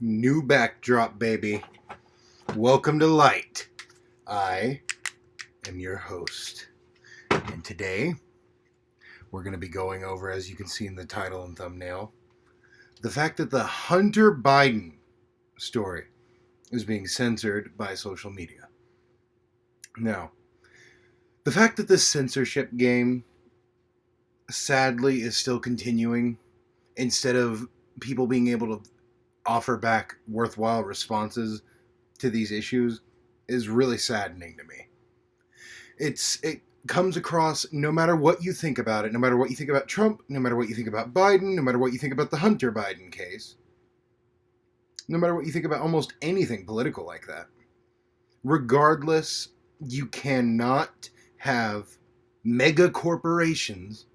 New backdrop, baby. Welcome to Light. I am your host. And today, we're going to be going over, as you can see in the title and thumbnail, the fact that the Hunter Biden story is being censored by social media. Now, the fact that this censorship game, sadly, is still continuing, instead of people being able to offer back worthwhile responses to these issues, is really saddening to me. It comes across, no matter what you think about it, no matter what you think about Trump, no matter what you think about Biden, no matter what you think about the Hunter Biden case, no matter what you think about almost anything political like that, regardless, you cannot have mega corporations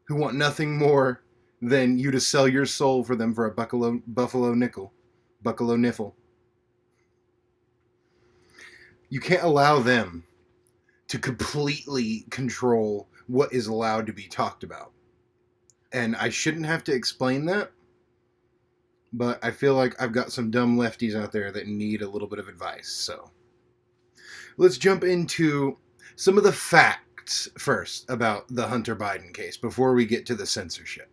who want nothing more than you to sell your soul for them for a buffalo nickel. You can't allow them to completely control what is allowed to be talked about. And I shouldn't have to explain that, but I feel like I've got some dumb lefties out there that need a little bit of advice. So let's jump into some of the facts first about the Hunter Biden case before we get to the censorship.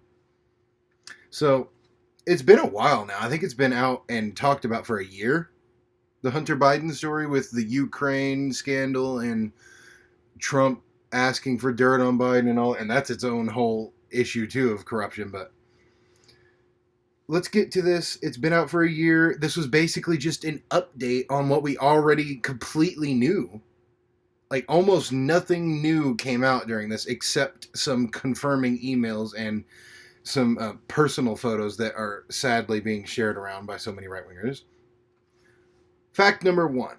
So it's been a while now. I think it's been out and talked about for a year. The Hunter Biden story with the Ukraine scandal and Trump asking for dirt on Biden and all, and that's its own whole issue too of corruption. But let's get to this. It's been out for a year. This was basically just an update on what we already completely knew. Like, almost nothing new came out during this except some confirming emails and some personal photos that are sadly being shared around by so many right-wingers. Fact number one.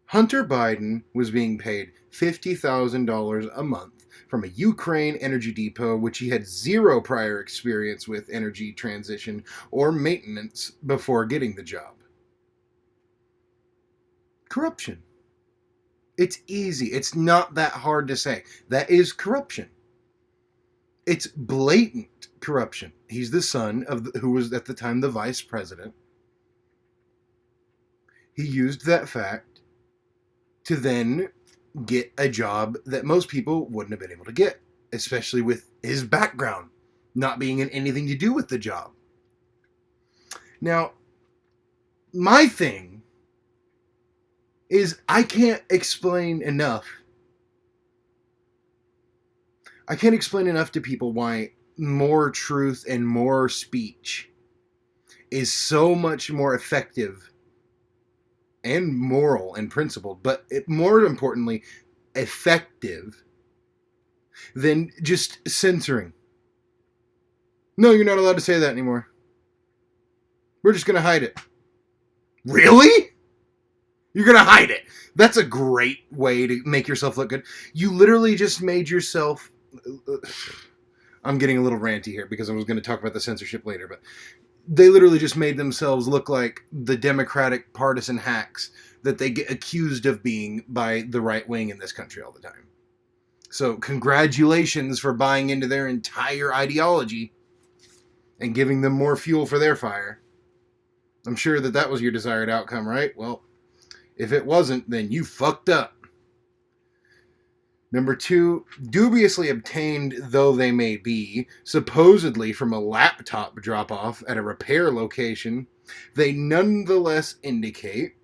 Hunter Biden was being paid $50,000 a month from a Ukraine energy depot, which he had zero prior experience with energy transition or maintenance before getting the job. Corruption. It's easy. It's not that hard to say. That is corruption. It's blatant corruption. He's the son of who was at the time the vice president. He used that fact to then get a job that most people wouldn't have been able to get, especially with his background not being in anything to do with the job. Now, my thing is I can't explain enough to people why more truth and more speech is so much more effective and moral and principled, but more importantly, effective than just censoring. No, you're not allowed to say that anymore. We're just going to hide it. Really? You're going to hide it. That's a great way to make yourself look good. You literally just made yourself... I'm getting a little ranty here because I was going to talk about the censorship later, but they literally just made themselves look like the Democratic partisan hacks that they get accused of being by the right wing in this country all the time. So congratulations for buying into their entire ideology and giving them more fuel for their fire. I'm sure that was your desired outcome, right? Well, if it wasn't, then you fucked up. Number two, dubiously obtained though they may be, supposedly from a laptop drop-off at a repair location, they nonetheless indicate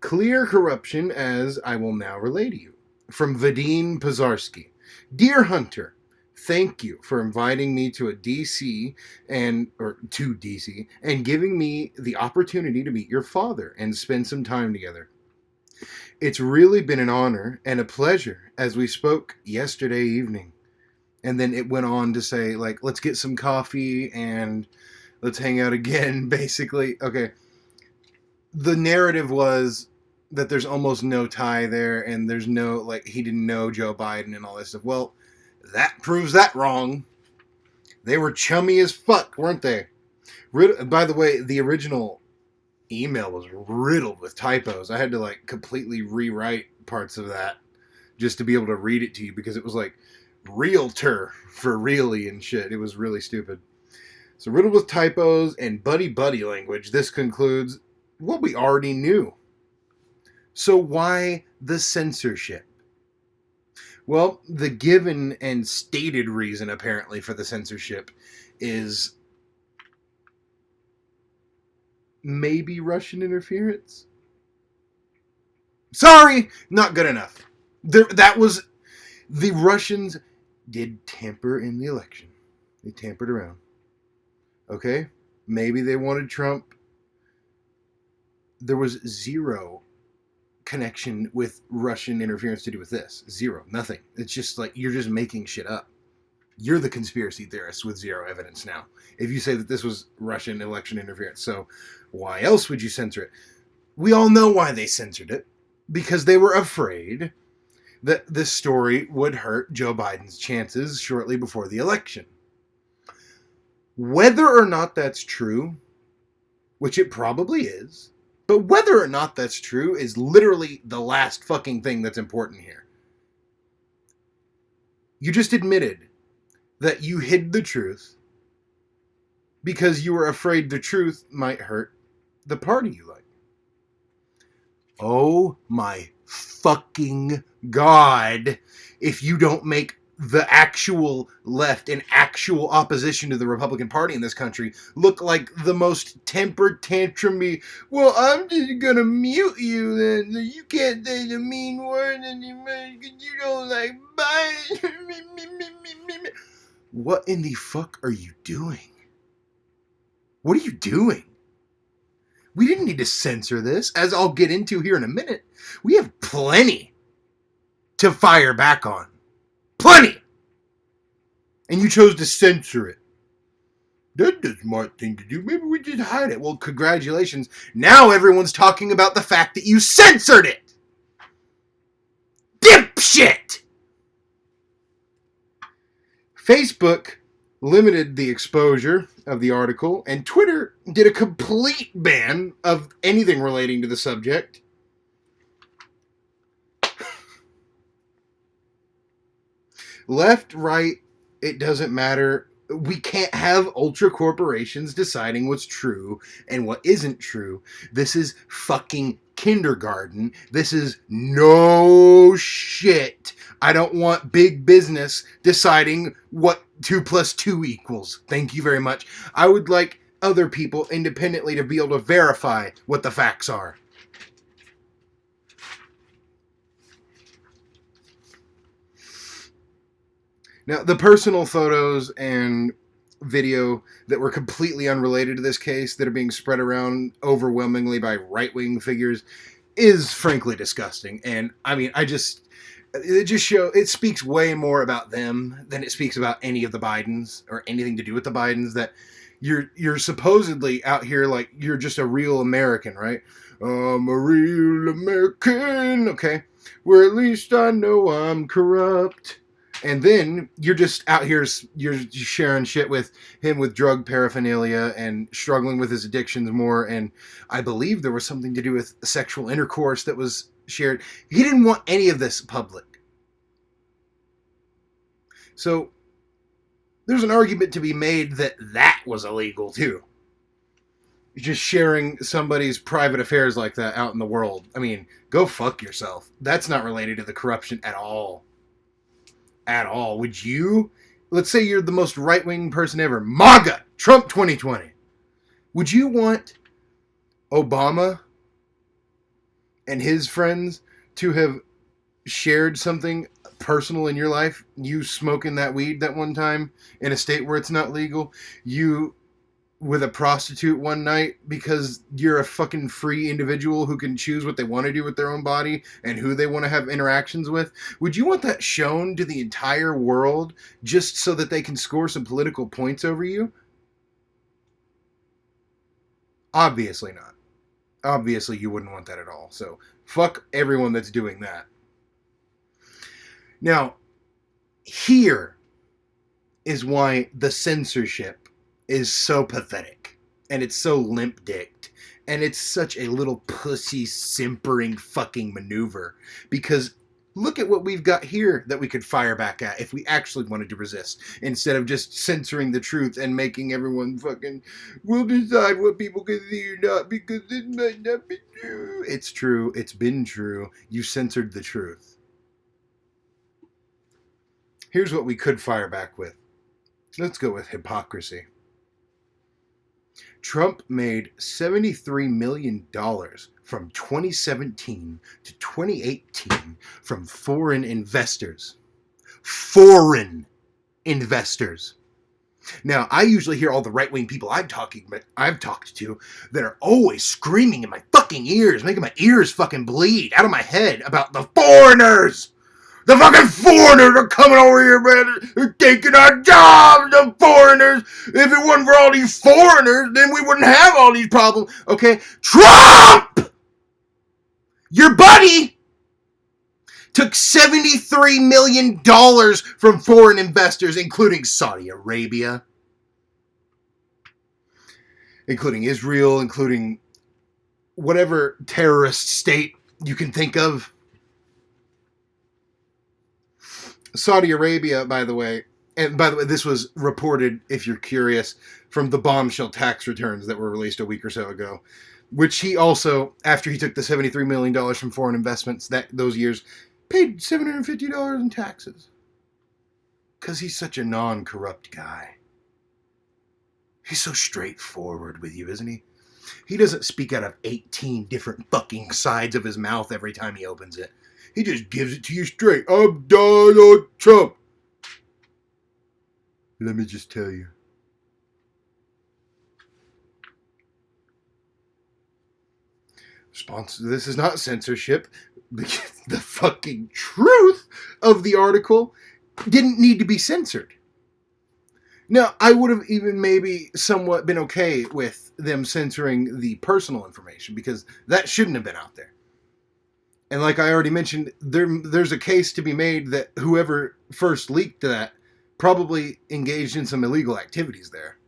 clear corruption, as I will now relay to you. From Vadim Pozarski. Dear Hunter, thank you for inviting me to DC and giving me the opportunity to meet your father and spend some time together. It's really been an honor and a pleasure as we spoke yesterday evening. And then it went on to say, like, let's get some coffee and let's hang out again, basically. Okay. The narrative was that there's almost no tie there and there's no, like, he didn't know Joe Biden and all this stuff. Well, that proves that wrong. They were chummy as fuck, weren't they? By the way, the original email was riddled with typos. I had to like completely rewrite parts of that just to be able to read it to you because it was like realtor for really and shit. It was really stupid. So riddled with typos and buddy-buddy language, this concludes what we already knew. So why the censorship? Well, the given and stated reason, apparently, for the censorship is maybe Russian interference. Sorry, not good enough. That was... The Russians did tamper in the election. They tampered around. Okay? Maybe they wanted Trump. There was zero connection with Russian interference to do with this. Zero. Nothing. It's just like, you're just making shit up. You're the conspiracy theorist with zero evidence now. If you say that this was Russian election interference. So why else would you censor it? We all know why they censored it. Because they were afraid that this story would hurt Joe Biden's chances shortly before the election. Whether or not that's true, which it probably is, but whether or not that's true is literally the last fucking thing that's important here. You just admitted that you hid the truth because you were afraid the truth might hurt the party you like. Oh my fucking God, if you don't make the actual left and actual opposition to the Republican Party in this country look like the most tempered tantrumy, well, I'm just gonna mute you then, so you can't say the mean word anymore because you don't like Biden. What in the fuck are you doing? What are you doing? We didn't need to censor this, as I'll get into here in a minute. We have plenty to fire back on. Plenty! And you chose to censor it. That's the smart thing to do. Maybe we just hide it. Well, congratulations. Now everyone's talking about the fact that you censored it! Dipshit! Facebook limited the exposure of the article, and Twitter did a complete ban of anything relating to the subject. Left, right, it doesn't matter. We can't have ultra corporations deciding what's true and what isn't true. This is fucking kindergarten. This is no shit. I don't want big business deciding what 2 + 2 equals. Thank you very much. I would like other people independently to be able to verify what the facts are. Now, the personal photos and video that were completely unrelated to this case that are being spread around overwhelmingly by right-wing figures is frankly disgusting. And I mean, it speaks way more about them than it speaks about any of the Bidens or anything to do with the Bidens, that you're supposedly out here like you're just a real American, right? I'm a real American, okay? Where at least I know I'm corrupt. And then you're just out here, you're sharing shit with him with drug paraphernalia and struggling with his addictions more. And I believe there was something to do with sexual intercourse that was shared. He didn't want any of this public. So there's an argument to be made that that was illegal too. Just sharing somebody's private affairs like that out in the world. I mean, go fuck yourself. That's not related to the corruption at all. At all. Would you, let's say you're the most right-wing person ever, MAGA, Trump 2020. Would you want Obama and his friends to have shared something personal in your life? You smoking that weed that one time in a state where it's not legal? You with a prostitute one night because you're a fucking free individual who can choose what they want to do with their own body and who they want to have interactions with? Would you want that shown to the entire world just so that they can score some political points over you? Obviously not. Obviously you wouldn't want that at all. So fuck everyone that's doing that. Now, here is why the censorship is so pathetic, and it's so limp-dicked, and it's such a little pussy simpering fucking maneuver, because Look at what we've got here that we could fire back at if we actually wanted to resist, instead of just censoring the truth and making everyone fucking, we'll decide what people can see or not because it might not be true. It's true. It's been true. You censored the truth. Here's what we could fire back with. Let's go with hypocrisy. Trump made $73 million from 2017 to 2018 from foreign investors. Foreign investors. Now, I usually hear all the right-wing people I've talked to that are always screaming in my fucking ears, making my ears fucking bleed out of my head about the foreigners. The fucking foreigners are coming over here, man. They're taking our jobs, the foreigners. If it wasn't for all these foreigners, then we wouldn't have all these problems. Okay? Trump! Your buddy took $73 million from foreign investors, including Saudi Arabia, including Israel, including whatever terrorist state you can think of. Saudi Arabia, by the way, this was reported, if you're curious, from the bombshell tax returns that were released a week or so ago, which he also, after he took the $73 million from foreign investments those years, paid $750 in taxes. Because he's such a non-corrupt guy. He's so straightforward with you, isn't he? He doesn't speak out of 18 different fucking sides of his mouth every time he opens it. He just gives it to you straight. I'm Donald Trump. Let me just tell you. This is not censorship. The fucking truth of the article didn't need to be censored. Now, I would have even maybe somewhat been okay with them censoring the personal information, because that shouldn't have been out there. And like I already mentioned, there's a case to be made that whoever first leaked that probably engaged in some illegal activities there.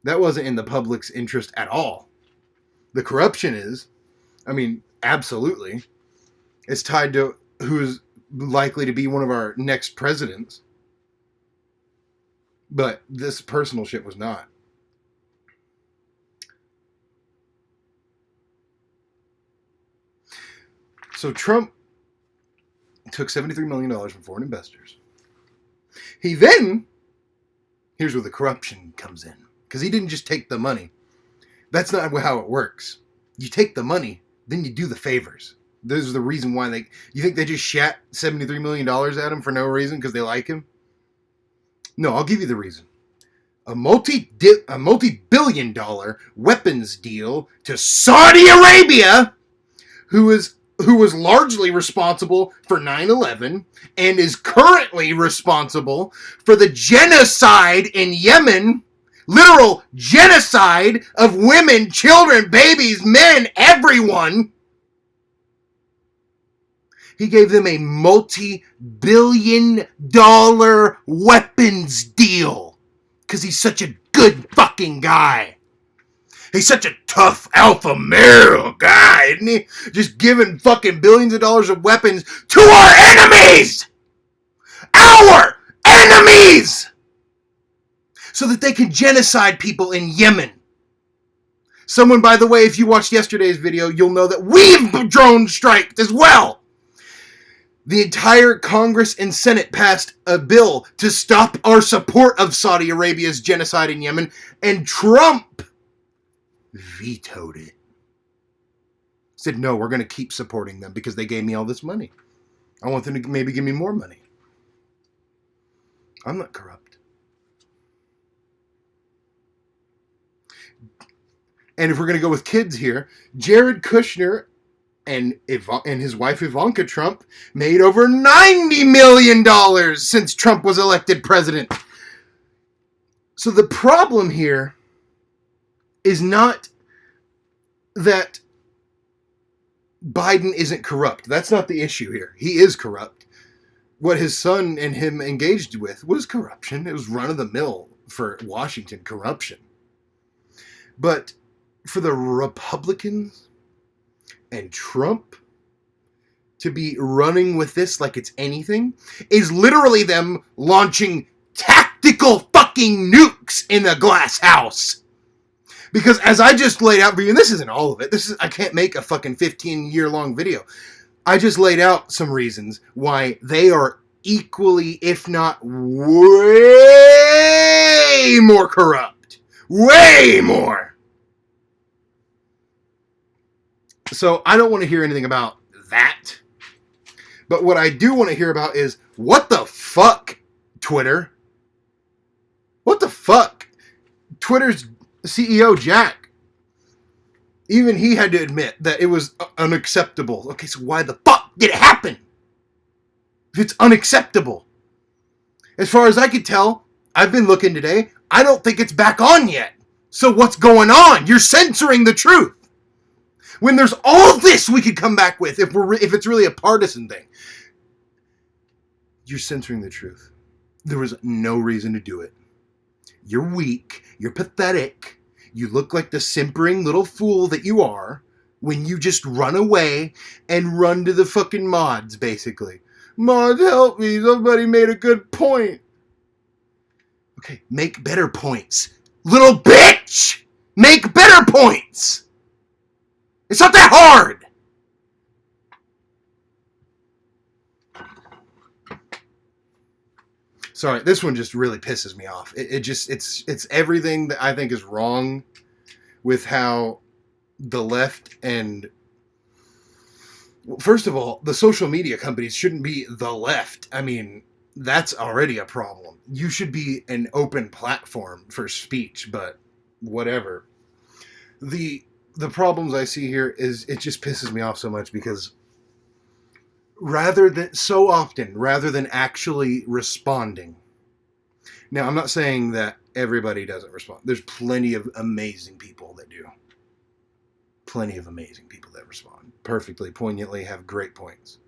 That wasn't in the public's interest at all. The corruption is, absolutely. It's tied to who's likely to be one of our next presidents. But this personal shit was not. So Trump took $73 million from foreign investors. He then, here's where the corruption comes in. Because he didn't just take the money. That's not how it works. You take the money, then you do the favors. This is the reason why you think they just shat $73 million at him for no reason because they like him? No, I'll give you the reason. A multi-billion dollar weapons deal to Saudi Arabia, who was largely responsible for 9/11 and is currently responsible for the genocide in Yemen, literal genocide of women, children, babies, men, everyone. He gave them a multi-billion dollar weapons deal because he's such a good fucking guy. He's such a tough alpha male guy, isn't he? Just giving fucking billions of dollars of weapons to our enemies! Our enemies! So that they can genocide people in Yemen. Someone, by the way, if you watched yesterday's video, you'll know that we've drone striked as well. The entire Congress and Senate passed a bill to stop our support of Saudi Arabia's genocide in Yemen, and Trump vetoed it. Said, no, we're going to keep supporting them because they gave me all this money. I want them to maybe give me more money. I'm not corrupt. And if we're going to go with kids here, Jared Kushner and his wife Ivanka Trump made over $90 million since Trump was elected president. So the problem here is not that Biden isn't corrupt. That's not the issue here. He is corrupt. What his son and him engaged with was corruption. It was run-of-the-mill for Washington corruption. But for the Republicans and Trump, to be running with this like it's anything is literally them launching tactical fucking nukes in the glass house. Because as I just laid out for you, and this isn't all of it, I can't make a fucking 15-year-long video. I just laid out some reasons why they are equally, if not way more corrupt. Way more. So I don't want to hear anything about that. But what I do want to hear about is, what the fuck, Twitter? What the fuck? Twitter's CEO, Jack, even he had to admit that it was unacceptable. Okay, so why the fuck did it happen? If it's unacceptable. As far as I could tell, I've been looking today, I don't think it's back on yet. So what's going on? You're censoring the truth. When there's all this we could come back with if it's really a partisan thing. You're censoring the truth. There was no reason to do it. You're weak. You're pathetic. You look like the simpering little fool that you are when you just run away and run to the fucking mods, basically. Mods, help me. Somebody made a good point. Okay, make better points. Little bitch! Make better points! It's not that hard! Sorry, this one just really pisses me off. It's everything that I think is wrong with how the left and... First of all, the social media companies shouldn't be the left. I mean, that's already a problem. You should be an open platform for speech, but whatever. The problems I see here is it just pisses me off so much because rather than actually responding. Now, I'm not saying that everybody doesn't respond. There's plenty of amazing people that do. Plenty of amazing people that respond perfectly, poignantly, have great points,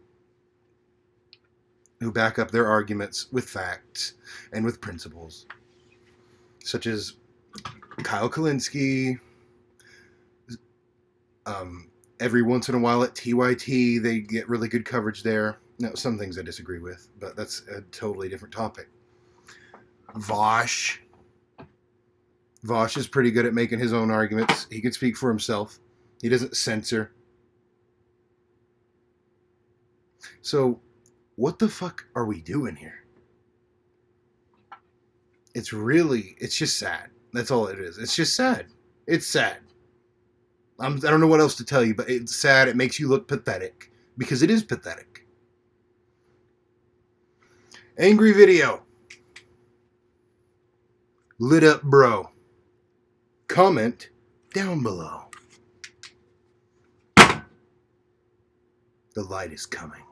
who back up their arguments with facts and with principles, such as Kyle Kalinske. Every once in a while at TYT, they get really good coverage there. Now, some things I disagree with, but that's a totally different topic. Vosh is pretty good at making his own arguments. He can speak for himself. He doesn't censor. So, what the fuck are we doing here? It's just sad. That's all it is. It's just sad. It's sad. I don't know what else to tell you, but it's sad. It makes you look pathetic. Because it is pathetic. Angry video. Lit up bro. Comment down below. The light is coming.